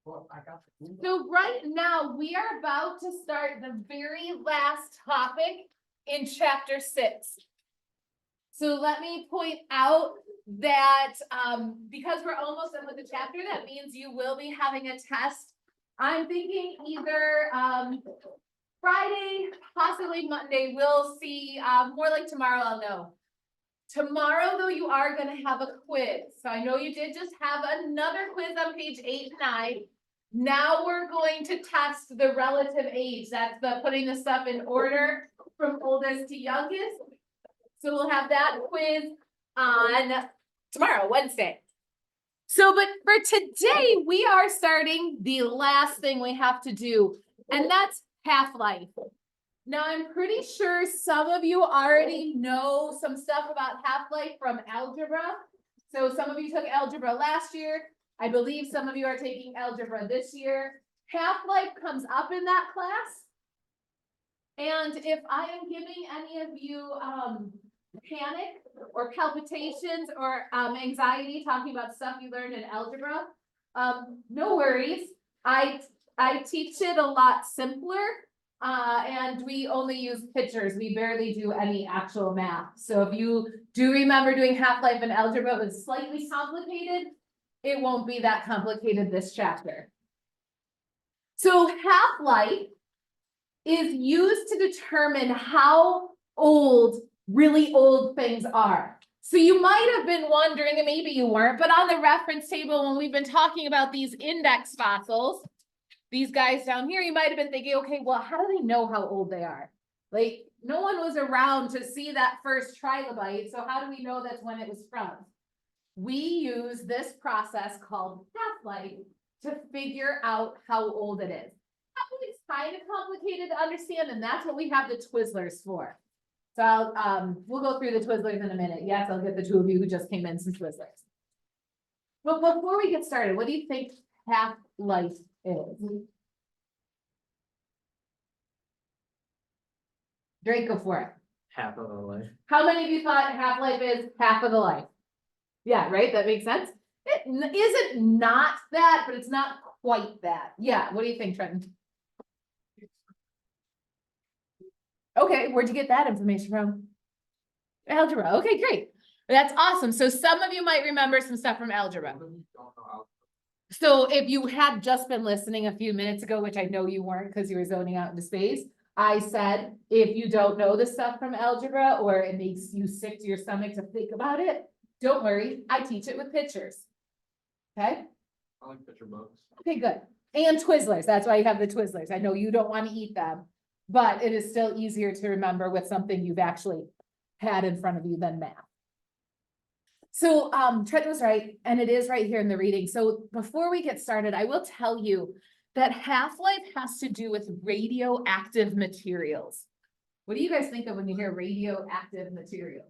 So right now, we are about to start the very last topic in chapter 6. So let me point out that because we're almost done with the chapter, that means you will be having a test. I'm thinking either Friday, possibly Monday. We'll see. More like tomorrow, I'll know. Tomorrow, though, you are going to have a quiz. So I know you did just have another quiz on page 8 and 9. Now we're going to test the relative age. That's the putting the stuff in order from oldest to youngest. So we'll have that quiz on tomorrow, Wednesday. So, but for today, we are starting the last thing we have to do, and that's half-life. Now, I'm pretty sure some of you already know some stuff about half-life from algebra. So some of you took algebra last year. I believe some of you are taking algebra this year. Half-life comes up in that class. And if I am giving any of you panic or palpitations or anxiety talking about stuff you learned in algebra, no worries. I teach it a lot simpler. And we only use pictures. We barely do any actual math. So if you do remember doing half-life in algebra, it was slightly complicated. It won't be that complicated this chapter. So half-life is used to determine how old really old things are. So you might have been wondering, and maybe you weren't, but on the reference table, when we've been talking about these index fossils, these guys down here, you might have been thinking, okay, well, how do they know how old they are? Like, no one was around to see that first trilobite, so how do we know that's when it was from? We use this process called half-life to figure out how old it is. It's kind of complicated to understand, and that's what we have the Twizzlers for. So we'll go through the Twizzlers in a minute. Yes, I'll get the two of you who just came in some Twizzlers. But before we get started, what do you think half-life is? Drake, go for it. Half of a life. How many of you thought half-life is half of the life? Yeah, right? That makes sense. It isn't not that, but it's not quite that. Yeah, what do you think, Trenton? Okay, where'd you get that information from? Algebra. Okay, great. That's awesome. So some of you might remember some stuff from algebra. So if you had just been listening a few minutes ago, which I know you weren't because you were zoning out into space, I said, if you don't know the stuff from algebra or it makes you sick to your stomach to think about it, don't worry, I teach it with pictures. Okay? I like picture books. Okay, good. And Twizzlers, that's why you have the Twizzlers. I know you don't want to eat them, but it is still easier to remember with something you've actually had in front of you than math. So Trent was right, and it is right here in the reading. So before we get started, I will tell you that half-life has to do with radioactive materials. What do you guys think of when you hear radioactive materials?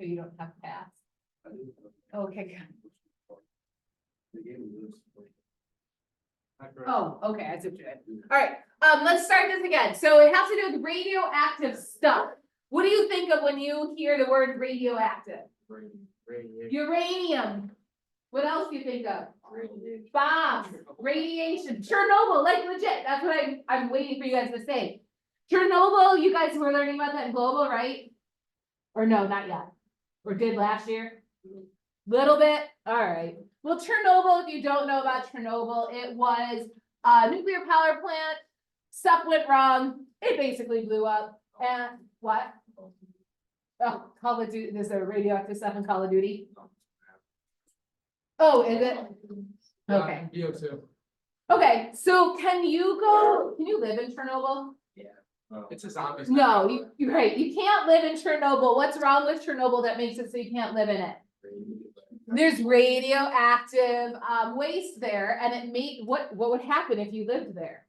So you don't have to pass. Okay, good. Oh, okay, I see what you're doing. All right, let's start this again. So it has to do with radioactive stuff. What do you think of when you hear the word radioactive? Uranium. What else do you think of? Bombs, radiation, Chernobyl, like legit. That's what I'm waiting for you guys to say. Chernobyl, you guys were learning about that in global, right? Or no, not yet. Or did last year? Little bit. All right. Well, Chernobyl, if you don't know about Chernobyl, it was a nuclear power plant. Stuff went wrong. It basically blew up. And what? Oh, Call of Duty. There's a radioactive stuff in Call of Duty. Oh, is it? Okay. VO2. Okay. So can you live in Chernobyl? It's a zombie. No, you're right. You can't live in Chernobyl. What's wrong with Chernobyl that makes it so you can't live in it? There's radioactive waste there, and it made what would happen if you lived there?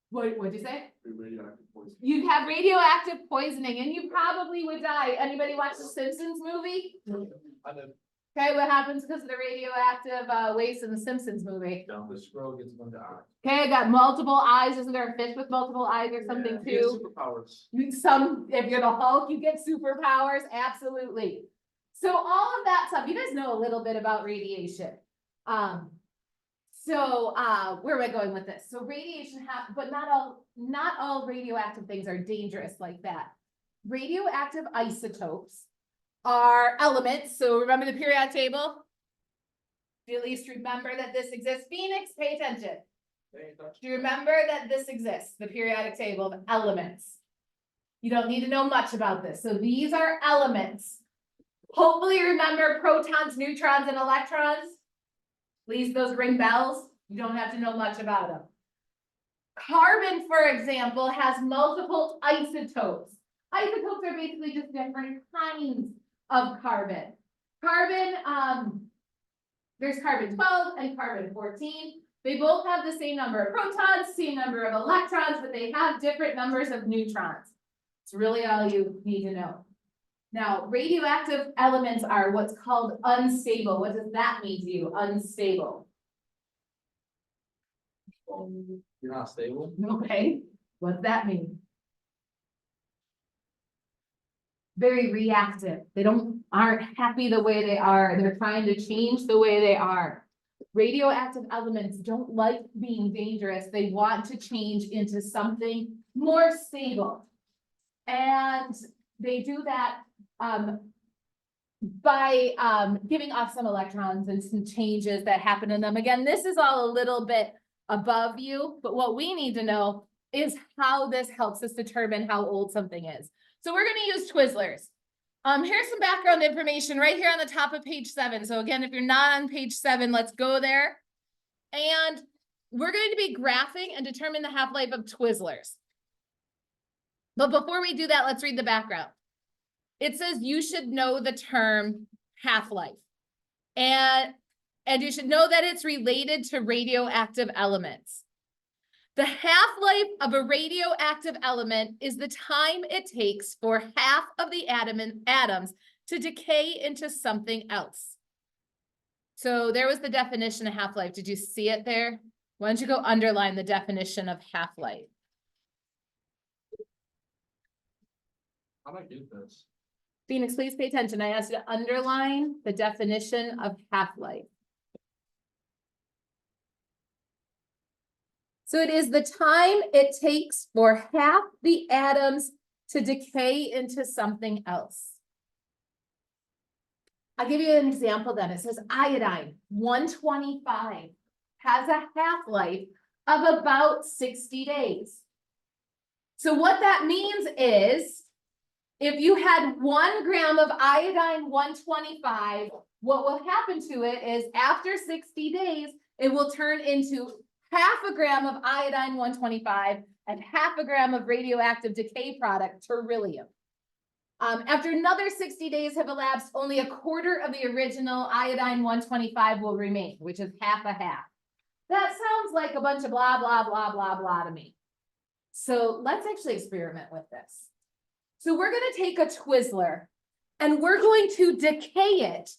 What'd you say? You'd have radioactive poisoning, and you probably would die. Anybody watch the Simpsons movie? Okay, what happens because of the radioactive waste in the Simpsons movie? The squirrel gets one eye. Okay, I got multiple eyes. Isn't there a fish with multiple eyes or something too? Superpowers. If you're the Hulk, you get superpowers. Absolutely. So all of that stuff, you guys know a little bit about radiation. Where am I going with this? So radiation but not all radioactive things are dangerous like that. Radioactive isotopes are elements. So remember the periodic table? Do you at least remember that this exists? Phoenix, pay attention. Do you remember that this exists? The periodic table of elements. You don't need to know much about this. So these are elements. Hopefully remember protons, neutrons, and electrons. Please, those ring bells. You don't have to know much about them. Carbon, for example, has multiple isotopes. Isotopes are basically just different kinds of carbon. There's carbon 12 and carbon 14. They both have the same number of protons, same number of electrons, but they have different numbers of neutrons. It's really all you need to know. Now, radioactive elements are what's called unstable. What does that mean to you? Unstable. You're not stable? Okay, what's that mean? Very reactive. They aren't happy the way they are. They're trying to change the way they are. Radioactive elements don't like being dangerous. They want to change into something more stable. And they do that by giving off some electrons and some changes that happen in them. Again, this is all a little bit above you, but what we need to know is how this helps us determine how old something is. So we're going to use Twizzlers. Here's some background information right here on the top of page 7. So again, if you're not on page 7, let's go there. And we're going to be graphing and determine the half-life of Twizzlers. But before we do that, let's read the background. It says you should know the term half-life. And you should know that it's related to radioactive elements. The half-life of a radioactive element is the time it takes for half of the atoms to decay into something else. So there was the definition of half-life. Did you see it there? Why don't you go underline the definition of half-life? How do I do this? Phoenix, please pay attention. I asked you to underline the definition of half-life. So it is the time it takes for half the atoms to decay into something else. I'll give you an example then. It says iodine, 125, has a half-life of about 60 days. So what that means is, if you had 1 gram of iodine 125, what will happen to it is after 60 days, it will turn into half a gram of iodine 125 and half a gram of radioactive decay product, beryllium. After another 60 days have elapsed, only a quarter of the original iodine 125 will remain, which is half a half. That sounds like a bunch of blah, blah, blah, blah, blah to me. So let's actually experiment with this. So we're going to take a Twizzler and we're going to decay it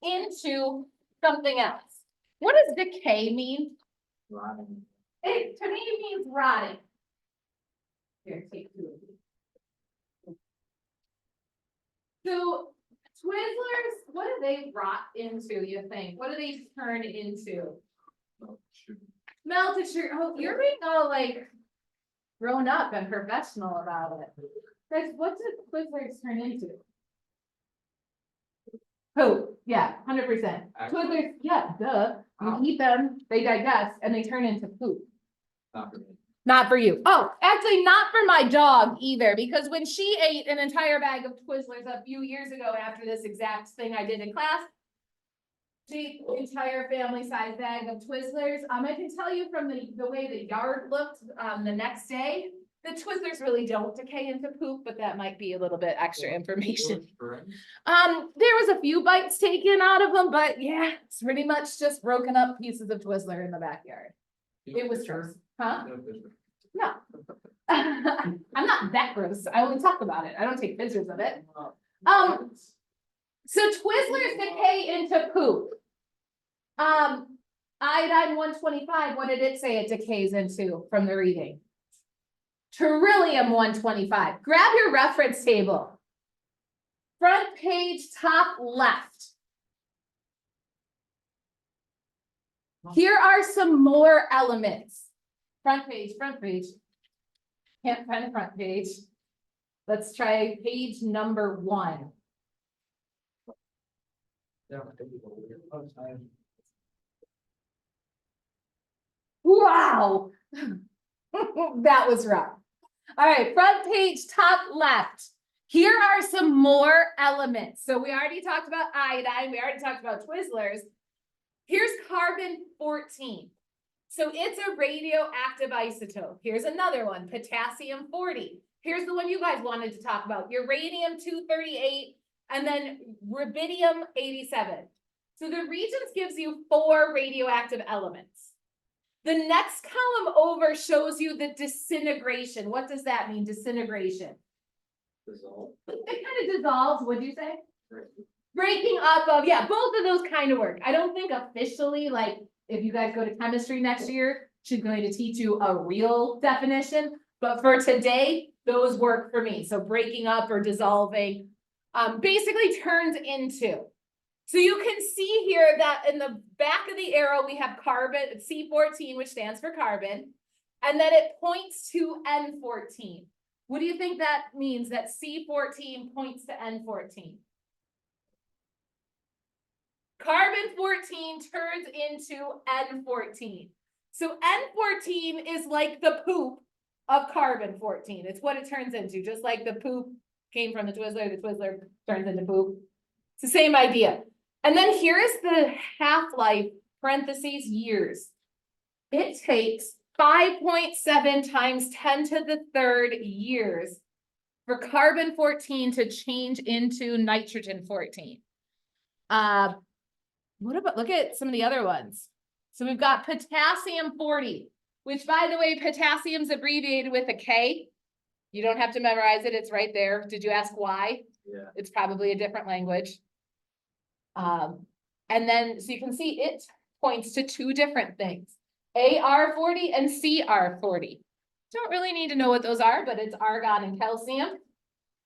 into something else. What does decay mean? Rotting. It to me means rotting. Here, take 2 of these. So Twizzlers, what do they rot into, you think? What do they turn into? Oh, shoot. Melted sugar. Oh, you're being all like grown up and professional about it. Guys, what do Twizzlers turn into? Poop. Yeah, 100%. Actually? Twizzlers, yeah, duh. You eat them, they digest, and they turn into poop. Not for me. Not for you. Oh, actually not for my dog either, because when she ate an entire bag of Twizzlers a few years ago after this exact thing I did in class, she ate the entire family size bag of Twizzlers. I can tell you from the way the yard looked the next day, the Twizzlers really don't decay into poop, but that might be a little bit extra information. There was a few bites taken out of them, but yeah, it's pretty much just broken up pieces of Twizzler in the backyard. It was gross. Huh? No. I'm not that gross. I only talk about it. I don't take pictures of it. So Twizzlers decay into poop. Iodine 125, what did it say it decays into from the reading? Beryllium 125. Grab your reference table. front page, top left. Here are some more elements. Front page, front page. Can't find the front page. Let's try page number 1. Yeah, I think it'll be weird. Oh, time. Wow. That was rough. All right, front page, top left. Here are some more elements. So we already talked about iodine. We already talked about Twizzlers. Here's carbon-14. So it's a radioactive isotope. Here's another one, potassium-40. Here's the one you guys wanted to talk about, uranium-238, and then rubidium-87. So the Regents gives you 4 radioactive elements. The next column over shows you the disintegration. What does that mean, disintegration? Dissolve. It kind of dissolves, what'd you say? Right. Breaking up of, yeah, both of those kind of work. I don't think officially, like, if you guys go to chemistry next year, she's going to teach you a real definition, but for today, those work for me. So breaking up or dissolving, basically turns into. So you can see here that in the back of the arrow, we have carbon, C14, which stands for carbon, and then it points to N14. What do you think that means, that C14 points to N14? Carbon 14 turns into N14. So N14 is like the poop of carbon 14. It's what it turns into, just like the poop came from the Twizzler turns into poop. It's the same idea. And then here is the half-life, parentheses, years. It takes 5.7 times 10 to the 3rd years for carbon 14 to change into nitrogen 14. What about, look at some of the other ones. So we've got potassium 40, which, by the way, potassium's abbreviated with a K. You don't have to memorize it, it's right there. Did you ask why? Yeah. It's probably a different language. And then, so you can see it points to 2 different things, AR40 and CR40. Don't really need to know what those are, but it's argon and calcium.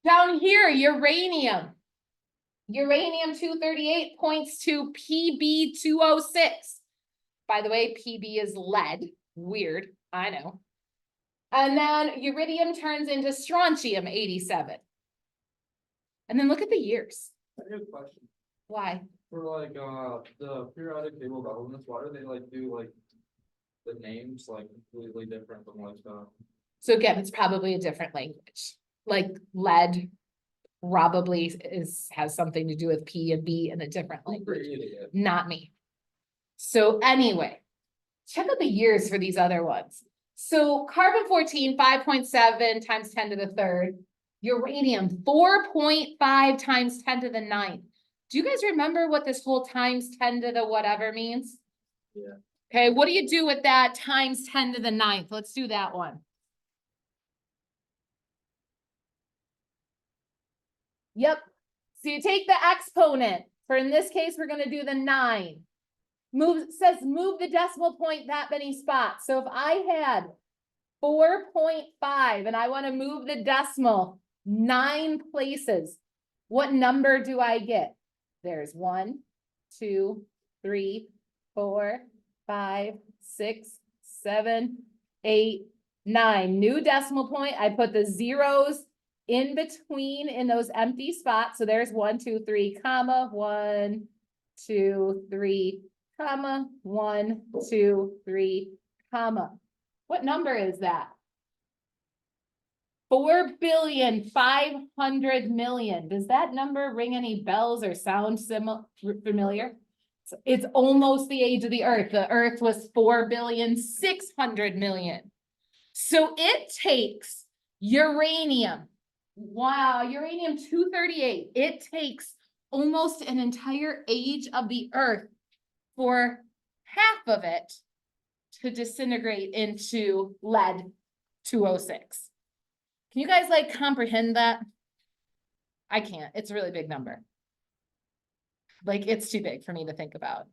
Down here, uranium. Uranium-238 points to Pb206. By the way, Pb is lead. Weird, I know. And then iridium turns into strontium-87. And then look at the years. I have a question. Why? For like, the periodic table of elements, why do they like do like the names like completely different from like, So again, it's probably a different language. Like lead probably has something to do with P and B in a different who language, created it? not me. So anyway, check out the years for these other ones. So carbon 14, 5.7 times 10 to the 3rd. Uranium, 4.5 times 10 to the 9th. Do you guys remember what this whole times 10 to the whatever means? Yeah. Okay, what do you do with that times 10 to the 9th? Let's do that one. Yep. So you take the exponent, for in this case, we're gonna do the 9. Says move the decimal point that many spots. So if I had 4.5 and I want to move the decimal 9 places, what number do I get? There's 1, 2, 3, 4, 5, 6, 7, 8, 9. New decimal point. I put the zeros in between in those empty spots. So there's 1, 2, 3, comma, 1, 2, 3, comma, 1, 2, 3, comma. What number is that? 4,500,000,000. Does that number ring any bells or sound familiar? It's almost the age of the Earth. The Earth was 4,600,000,000. So it takes uranium. Wow, uranium-238. It takes almost an entire age of the Earth for half of it to disintegrate into lead-206. Can you guys like comprehend that? I can't. It's a really big number. Like it's too big for me to think about.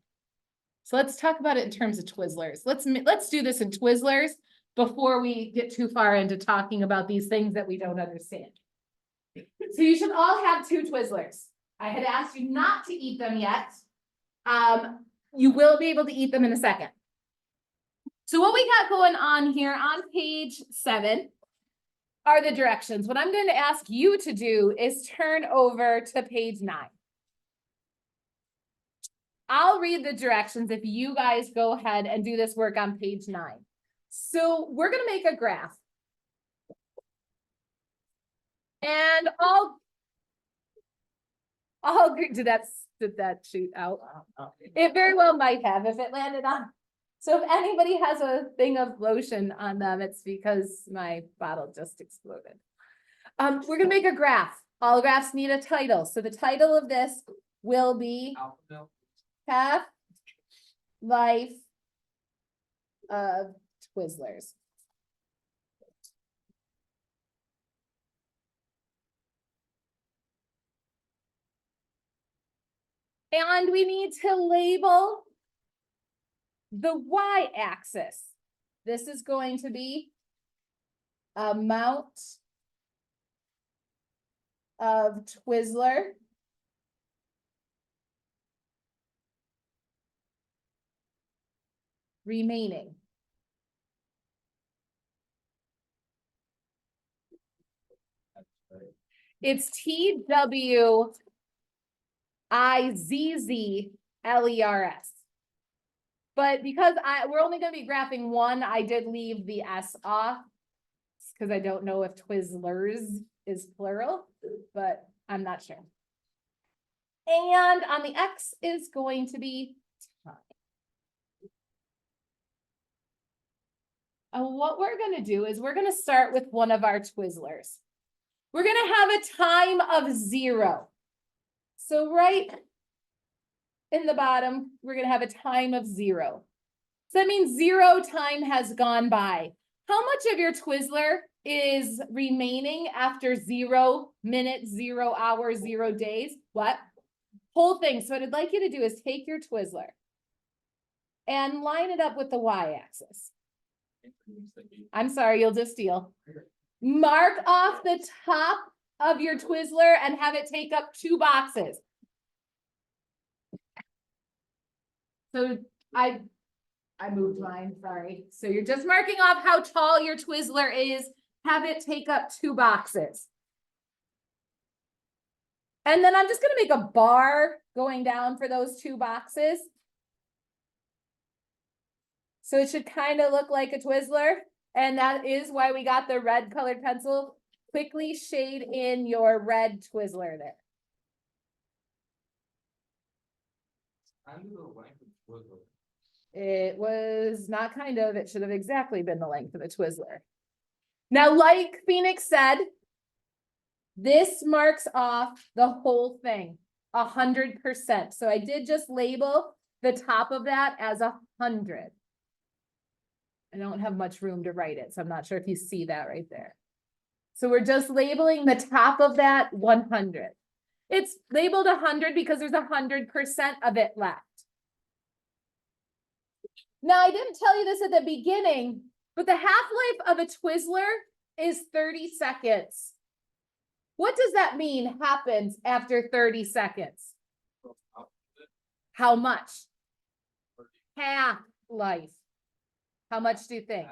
So let's talk about it in terms of Twizzlers. Let's do this in Twizzlers before we get too far into talking about these things that we don't understand. So you should all have 2 Twizzlers. I had asked you not to eat them yet. You will be able to eat them in a second. So what we got going on here on page 7 are the directions. What I'm going to ask you to do is turn over to page 9. I'll read the directions if you guys go ahead and do this work on page 9. So we're going to make a graph. And I'll agree. Did that shoot out? It very well might have if it landed on. So if anybody has a thing of lotion on them, it's because my bottle just exploded. We're gonna make a graph. All graphs need a title. So the title of this will be Half Life of Twizzlers. And we need to label the y-axis. This is going to be amount of Twizzler remaining. It's TWIZZLERS. But because we're only going to be graphing one, I did leave the S off because I don't know if Twizzlers is plural, but I'm not sure. And on the X is going to be time. And what we're going to do is we're going to start with one of our Twizzlers. We're going to have a time of 0. So right in the bottom, we're going to have a time of 0. So that means 0 time has gone by. How much of your Twizzler is remaining after 0 minutes, 0 hours, 0 days? What? Whole thing. So what I'd like you to do is take your Twizzler and line it up with the y-axis. I'm sorry, you'll just steal. Mark off the top of your Twizzler and have it take up 2 boxes. So I moved mine, sorry. So you're just marking off how tall your Twizzler is. Have it take up 2 boxes. And then I'm just going to make a bar going down for those 2 boxes. So it should kind of look like a Twizzler. And that is why we got the red colored pencil. Quickly shade in your red Twizzler there. It was not kind of, it should have exactly been the length of a Twizzler. Now, like Phoenix said, this marks off the whole thing 100%. So I did just label the top of that as 100. I don't have much room to write it, so I'm not sure if you see that right there. So we're just labeling the top of that 100. It's labeled 100 because there's 100% of it left. Now, I didn't tell you this at the beginning, but the half-life of a Twizzler is 30 seconds. What does that mean happens after 30 seconds? How much? Half-life. How much do you think?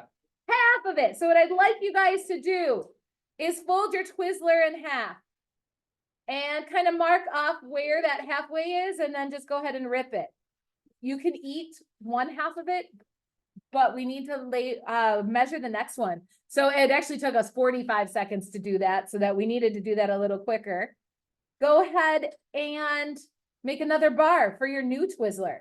Half of it. So what I'd like you guys to do is fold your Twizzler in half and kind of mark off where that halfway is and then just go ahead and rip it. You can eat 1/2 of it, but we need to measure the next one. So it actually took us 45 seconds to do that, so that we needed to do that a little quicker. Go ahead and make another bar for your new Twizzler.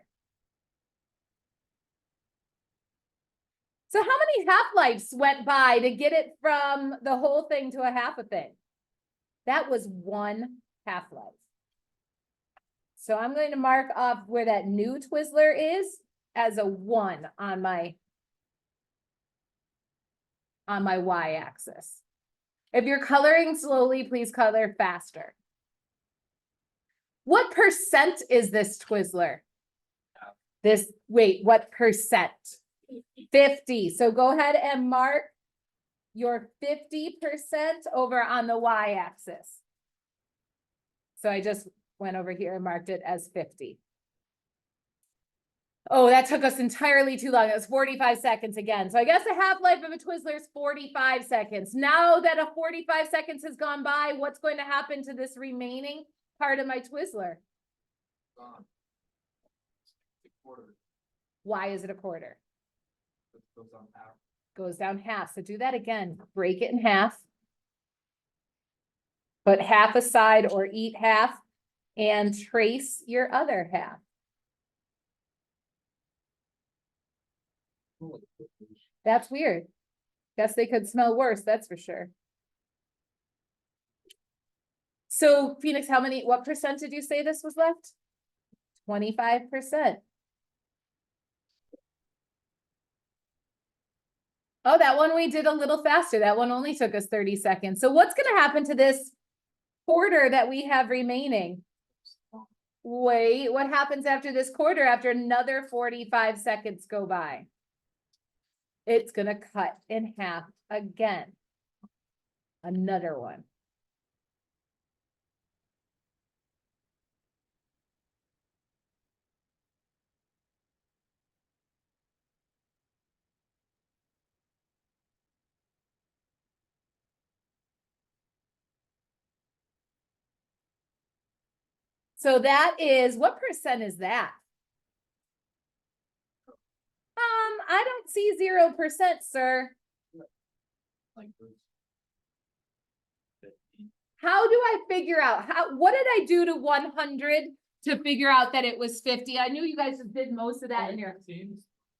So how many half-lives went by to get it from the whole thing to a half a thing? That was 1 half-life. So I'm going to mark off where that new Twizzler is as a 1 on my y-axis. If you're coloring slowly, please color faster. What percent is this Twizzler? What percent? 50. So go ahead and mark your 50% over on the y-axis. So I just went over here and marked it as 50. Oh, that took us entirely too long. It was 45 seconds again. So I guess the half-life of a Twizzler is 45 seconds. Now that a 45 seconds has gone by, what's going to happen to this remaining part of my Twizzler? Gone. It's a quarter. Why is it a quarter? It goes on half. Goes down half. So do that again. Break it in half. Put half aside or eat half and trace your other half. That's weird. Guess they could smell worse, that's for sure. So Phoenix, what percent did you say this was left? 25%. Oh, that one we did a little faster. That one only took us 30 seconds. So what's gonna happen to this quarter that we have remaining? Wait, what happens after this quarter, after another 45 seconds go by? It's gonna cut in half again. Another one. So that is, what percent is that? I don't see 0%, sir. Like this. 15. How do I figure out, what did I do to 100 to figure out that it was 50? I knew you guys did most of that in your, 15.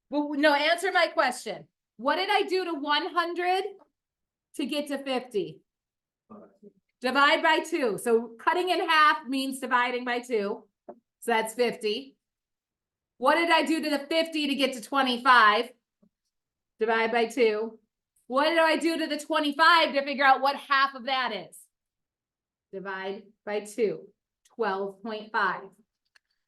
well, no, answer my question. What did I do to 100 to get to 50? Divide by 2. So cutting in half means dividing by 2. So that's 50. What did I do to the 50 to get to 25? Divide by 2. What do I do to the 25 to figure out what half of that is? Divide by 2. 12.5.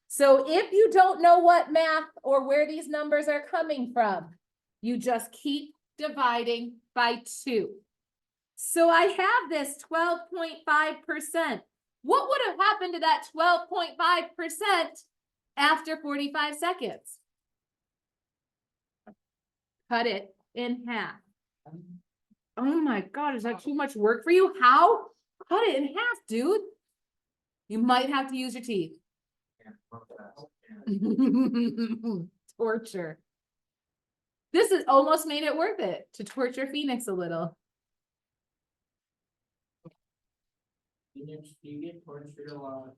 So if you don't know what math or where these numbers are coming from, you just keep dividing by 2. So I have this 12.5%. What would have happened to that 12.5% after 45 seconds? Cut it in half. Oh my God, is that too much work for you? How? Cut it in half, dude. You might have to use your teeth. Yeah, not fast. Torture. This has almost made it worth it to torture Phoenix a little. You get tortured a lot.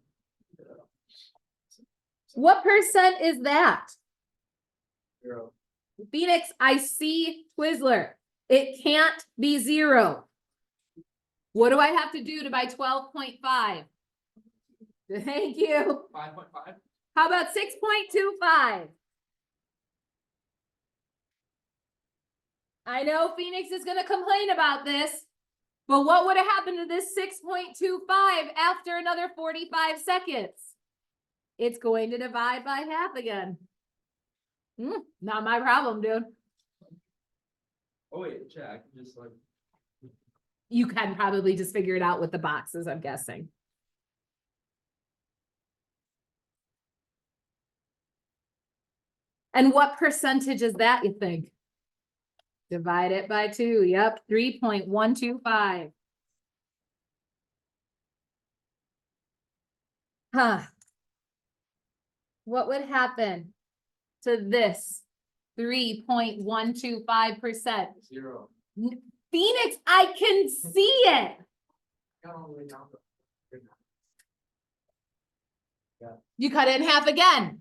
What percent is that? 0. Phoenix, I see Twizzler. It can't be 0. What do I have to do to buy 12.5? Thank you. 5.5. How about 6.25? I know Phoenix is going to complain about this, but what would have happened to this 6.25 after another 45 seconds? It's going to divide by half again. Not my problem, dude. Oh wait, check. Just like You can probably just figure it out with the boxes, I'm guessing. And what percentage is that, you think? Divide it by 2. Yep, 3.125. Huh. What would happen to this 3.125%? 0. Phoenix, I can see it. Got all the way down. You cut it in half again.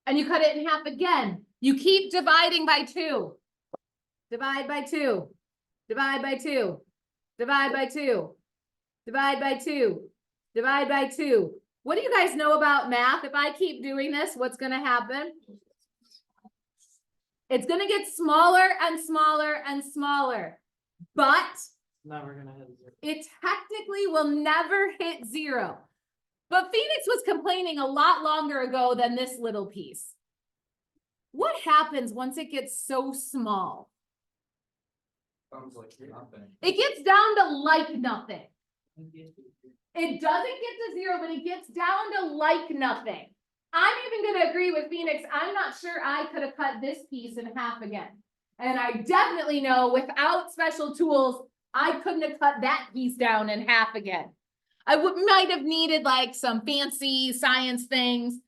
And you cut it in half again. You keep dividing by 2. Divide by 2. Divide by 2. Divide by 2. Divide by 2. Divide by 2. What do you guys know about math? If I keep doing this, what's going to happen? It's going to get smaller and smaller and smaller. But Never gonna hit 0. it technically will never hit 0. But Phoenix was complaining a lot longer ago than this little piece. What happens once it gets so small? Sounds like nothing. It gets down to like nothing. It doesn't get to zero, but it gets down to like nothing. I'm even gonna agree with Phoenix. I'm not sure I could have cut this piece in half again. And I definitely know without special tools, I couldn't have cut that piece down in half again. I might have needed like some fancy science things,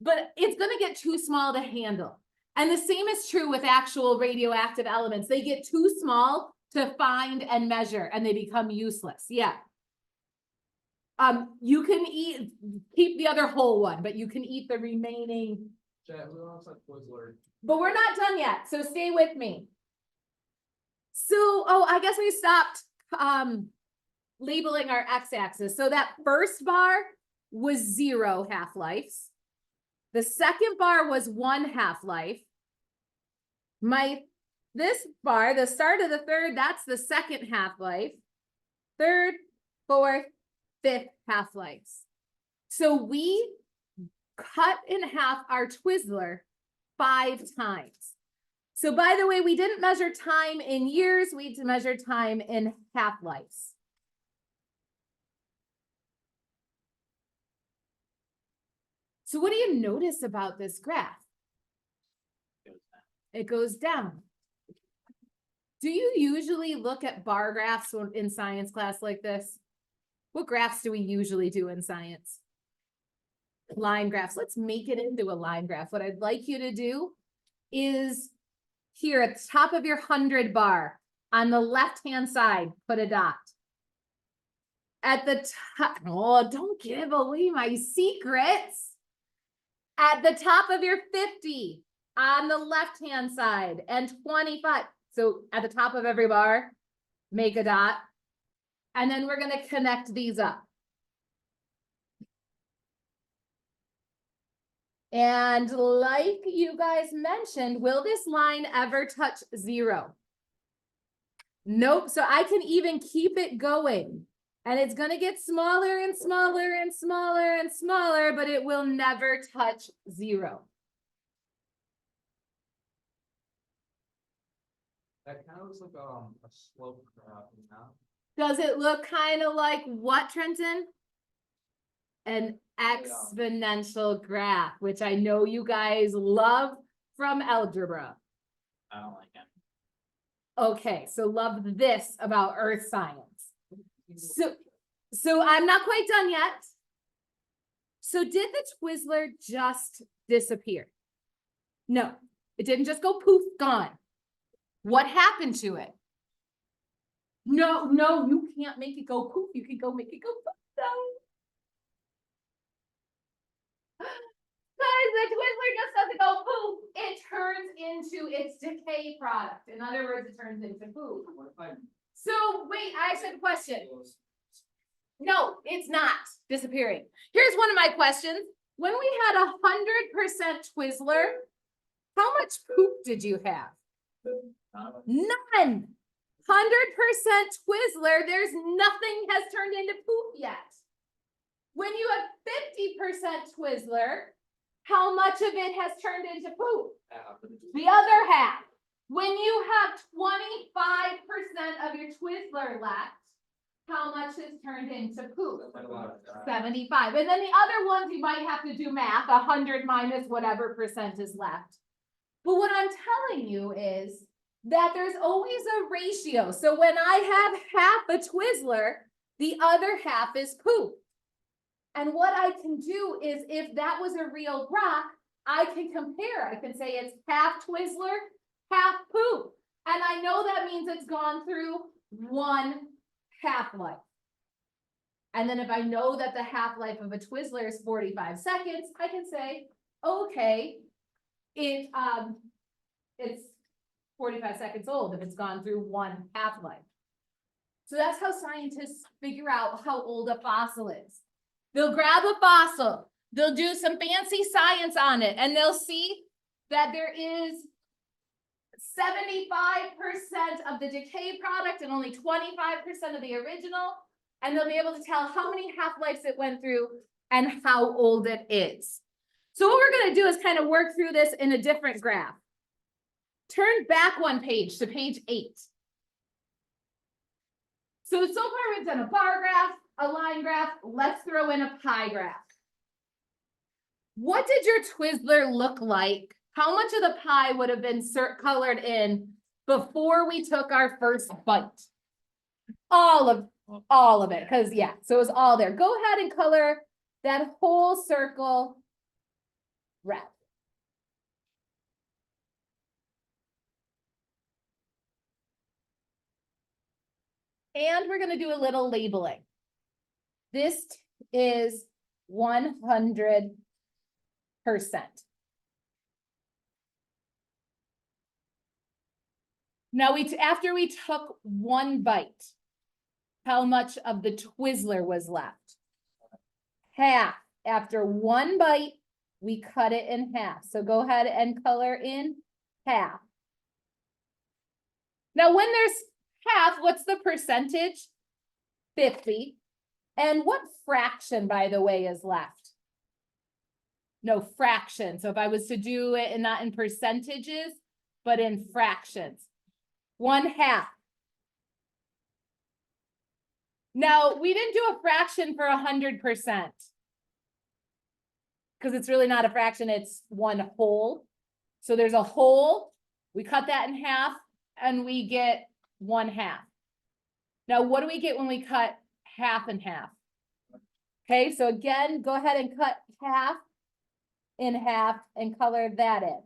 but it's gonna get too small to handle. And the same is true with actual radioactive elements. They get too small to find and measure and they become useless. Yeah. You can keep the other whole one, but you can eat the remaining. Chat, we lost like Twizzler. But we're not done yet, so stay with me. So, oh, I guess we stopped labeling our x-axis. So that first bar was 0 half-lives. The second bar was 1 half-life. This bar, the start of the third, that's the second half-life. Third, fourth, fifth half-lives. So we cut in half our Twizzler 5 times. So by the way, we didn't measure time in years, we measured time in half-lives. So what do you notice about this graph? It goes down. Do you usually look at bar graphs in science class like this? What graphs do we usually do in science? Line graphs. Let's make it into a line graph. What I'd like you to do is here at the top of your 100 bar, on the left-hand side, put a dot. At the top, oh, don't give away my secrets. At the top of your 50, on the left-hand side, and 25. So at the top of every bar, make a dot. And then we're gonna connect these up. And like you guys mentioned, will this line ever touch 0? Nope, so I can even keep it going. And it's gonna get smaller and smaller and smaller and smaller, but it will never touch 0. That kind of looks like a slope graph, you know? Does it look kind of like what, Trenton? An exponential graph, which I know you guys love from algebra. I don't like it. Okay, so love this about earth science. So I'm not quite done yet. So did the Twizzler just disappear? No, it didn't just go poof, gone. What happened to it? No, you can't make it go poof. You can go make it go poof. No. Guys, the Twizzler just doesn't go poof. It turns into its decay product. In other words, it turns into poof. So wait, I asked a question. No, it's not disappearing. Here's one of my questions. When we had 100% Twizzler, how much poop did you have? None. 100% Twizzler, there's nothing has turned into poop yet. When you have 50% Twizzler, how much of it has turned into poop? The other half. When you have 25% of your Twizzler left, how much has turned into poop? 75. And then the other ones, you might have to do math, 100 minus whatever percent is left. But what I'm telling you is that there's always a ratio. So when I have half a Twizzler, the other half is poop. And what I can do is if that was a real rock, I can compare. I can say it's half Twizzler, half poop. And I know that means it's gone through 1 half-life. And then if I know that the half-life of a Twizzler is 45 seconds, I can say, okay, it's 45 seconds old if it's gone through 1 half-life. So that's how scientists figure out how old a fossil is. They'll grab a fossil, they'll do some fancy science on it, and they'll see that there is 75% of the decay product and only 25% of the original, and they'll be able to tell how many half-lives it went through and how old it is. So what we're going to do is kind of work through this in a different graph. Turn back 1 page to page 8. So far we've done a bar graph, a line graph, let's throw in a pie graph. What did your Twizzler look like? How much of the pie would have been colored in before we took our first bite? All of it, because yeah, so it was all there. Go ahead and color that whole circle red. And we're gonna do a little labeling. This is 100%. Now after we took one bite, how much of the Twizzler was left? Half. After one bite, we cut it in half. So go ahead and color in half. Now when there's half, what's the percentage? 50. And what fraction, by the way, is left? No, fraction. So if I was to do it, and not in percentages, but in fractions. 1/2. Now, we didn't do a fraction for 100%. Because it's really not a fraction, it's one whole. So there's a whole, we cut that in half, and we get 1/2. Now, what do we get when we cut half in half? Okay, so again, go ahead and cut half in half and color that in.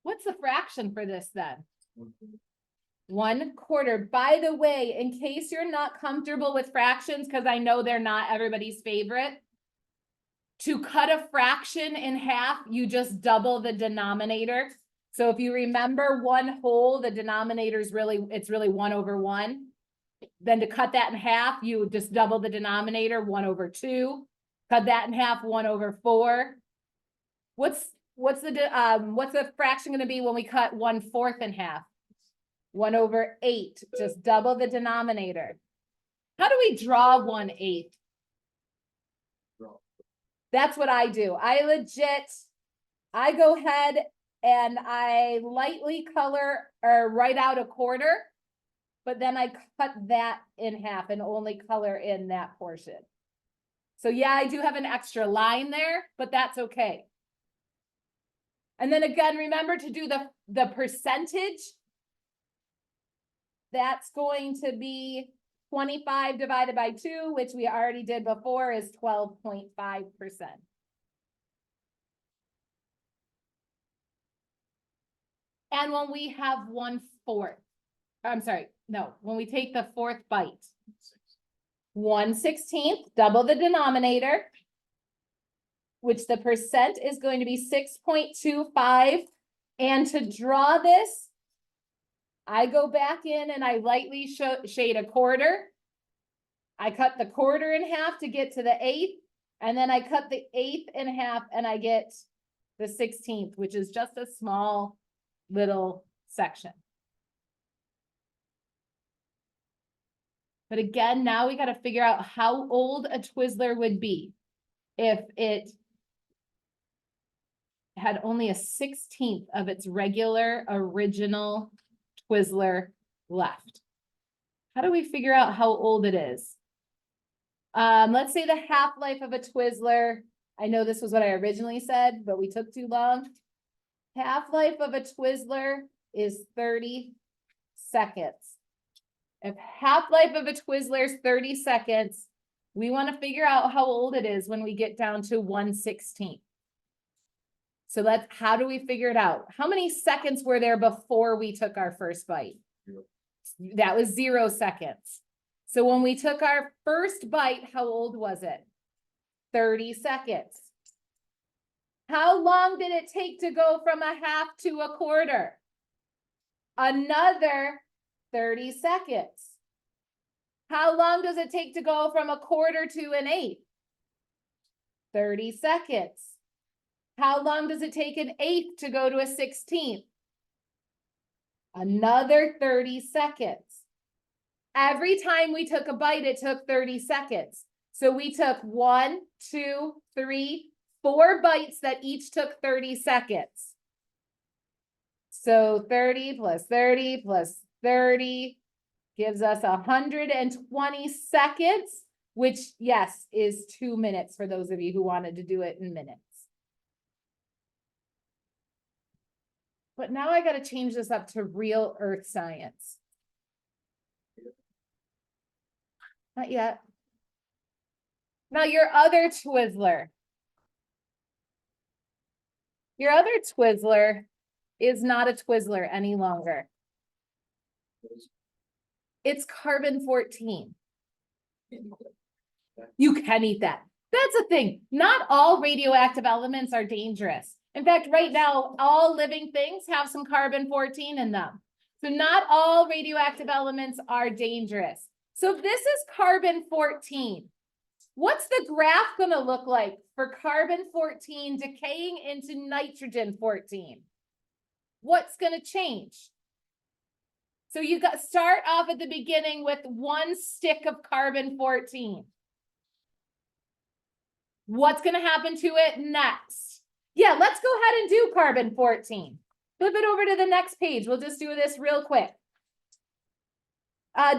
What's the fraction for this then? 1/4. By the way, in case you're not comfortable with fractions, because I know they're not everybody's favorite, to cut a fraction in half, you just double the denominator. So if you remember one whole, the denominator is it's really 1/1. Then to cut that in half, you just double the denominator, 1/2. Cut that in half, 1/4. What's the fraction going to be when we cut 1/4 in half? 1/8. Just double the denominator. How do we draw 1/8? That's what I do. I go ahead and I lightly color or write out a quarter, but then I cut that in half and only color in that portion. So yeah, I do have an extra line there, but that's okay. And then again, remember to do the percentage. That's going to be 25 divided by 2, which we already did before, is 12.5%. And when we have 1/4, I'm sorry, no, when we take the fourth bite, 1/16, double the denominator, which the percent is going to be 6.25. And to draw this, I go back in and I lightly shade a quarter. I cut the quarter in half to get to the 1/8, and then I cut the 1/8 in half and I get the 16th, which is just a small little section. But again, now we got to figure out how old a Twizzler would be if it had only a 16th of its regular original Twizzler left. How do we figure out how old it is? Let's say the half-life of a Twizzler. I know this was what I originally said, but we took too long. Half-life of a Twizzler is 30 seconds. If half-life of a Twizzler is 30 seconds, we want to figure out how old it is when we get down to 1/16. So how do we figure it out? How many seconds were there before we took our first bite? 0. That was 0 seconds. So when we took our first bite, how old was it? 30 seconds. How long did it take to go from a half to a quarter? Another 30 seconds. How long does it take to go from a quarter to an 1/8? 30 seconds. How long does it take an 1/8 to go to a 16th? Another 30 seconds. Every time we took a bite, it took 30 seconds. So we took 1, 2, 3, 4 bites that each took 30 seconds. So 30 plus 30 plus 30 gives us 120 seconds, which, yes, is 2 minutes for those of you who wanted to do it in minutes. But now I gotta change this up to real earth science. Not yet. Now your other Twizzler. Your other Twizzler is not a Twizzler any longer. It's carbon-14. You can eat that. That's the thing. Not all radioactive elements are dangerous. In fact, right now, all living things have some carbon-14 in them. So not all radioactive elements are dangerous. So this is carbon-14. What's the graph going to look like for carbon-14 decaying into nitrogen-14? What's going to change? So you got start off at the beginning with 1 stick of carbon-14. What's going to happen to it next? Yeah, let's go ahead and do carbon-14. Flip it over to the next page. We'll just do this real quick.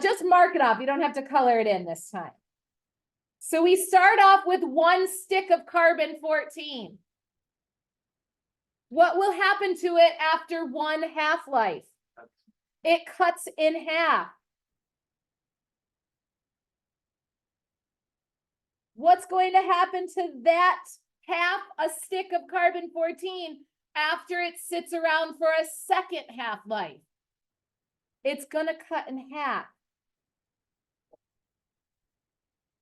Just mark it off. You don't have to color it in this time. So we start off with 1 stick of carbon-14. What will happen to it after 1 half-life? It cuts in half. What's going to happen to that half a stick of carbon-14 after it sits around for a second half-life? It's going to cut in half.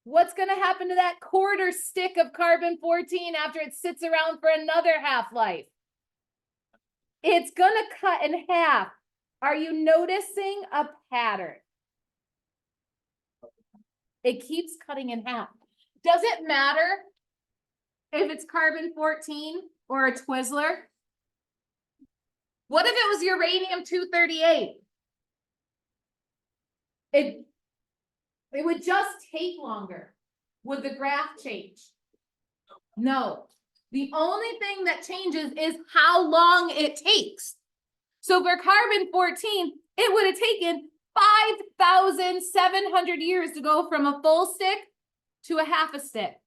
What's going to happen to that quarter stick of carbon-14 after it sits around for another half-life? It's going to cut in half. Are you noticing a pattern? It keeps cutting in half. Does it matter if it's carbon-14 or a Twizzler? What if it was uranium-238? It would just take longer. Would the graph change? No. The only thing that changes is how long it takes. So for carbon-14, it would have taken 5,700 years to go from a full stick to a half a stick.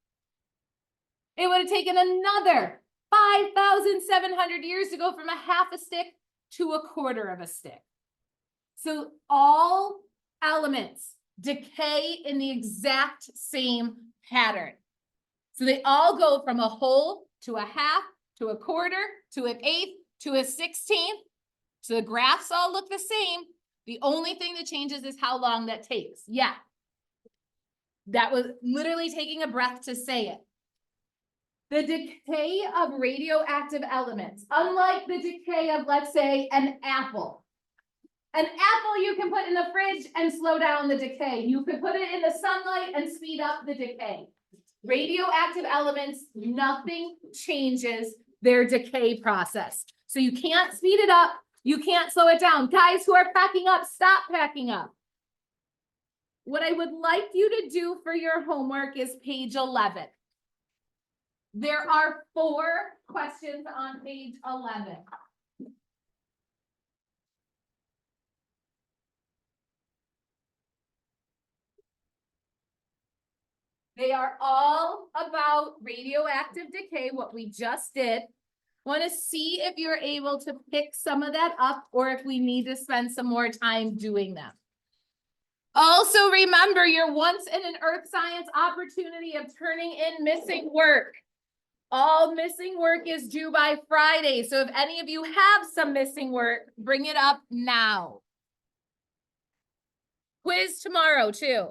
It would have taken another 5,700 years to go from a half a stick to a quarter of a stick. So all elements decay in the exact same pattern. So they all go from a whole to a half, to a quarter, to an eighth, to a 16th. So the graphs all look the same. The only thing that changes is how long that takes. Yeah. That was literally taking a breath to say it. The decay of radioactive elements, unlike the decay of, let's say, an apple. An apple you can put in the fridge and slow down the decay. You could put it in the sunlight and speed up the decay. Radioactive elements, nothing changes their decay process. So you can't speed it up. You can't slow it down. Guys who are packing up, stop packing up. What I would like you to do for your homework is page 11. There are 4 questions on page 11. They are all about radioactive decay, what we just did. Want to see if you're able to pick some of that up or if we need to spend some more time doing them. Also remember your once in an earth science opportunity of turning in missing work. All missing work is due by Friday. So if any of you have some missing work, bring it up now. Quiz tomorrow too.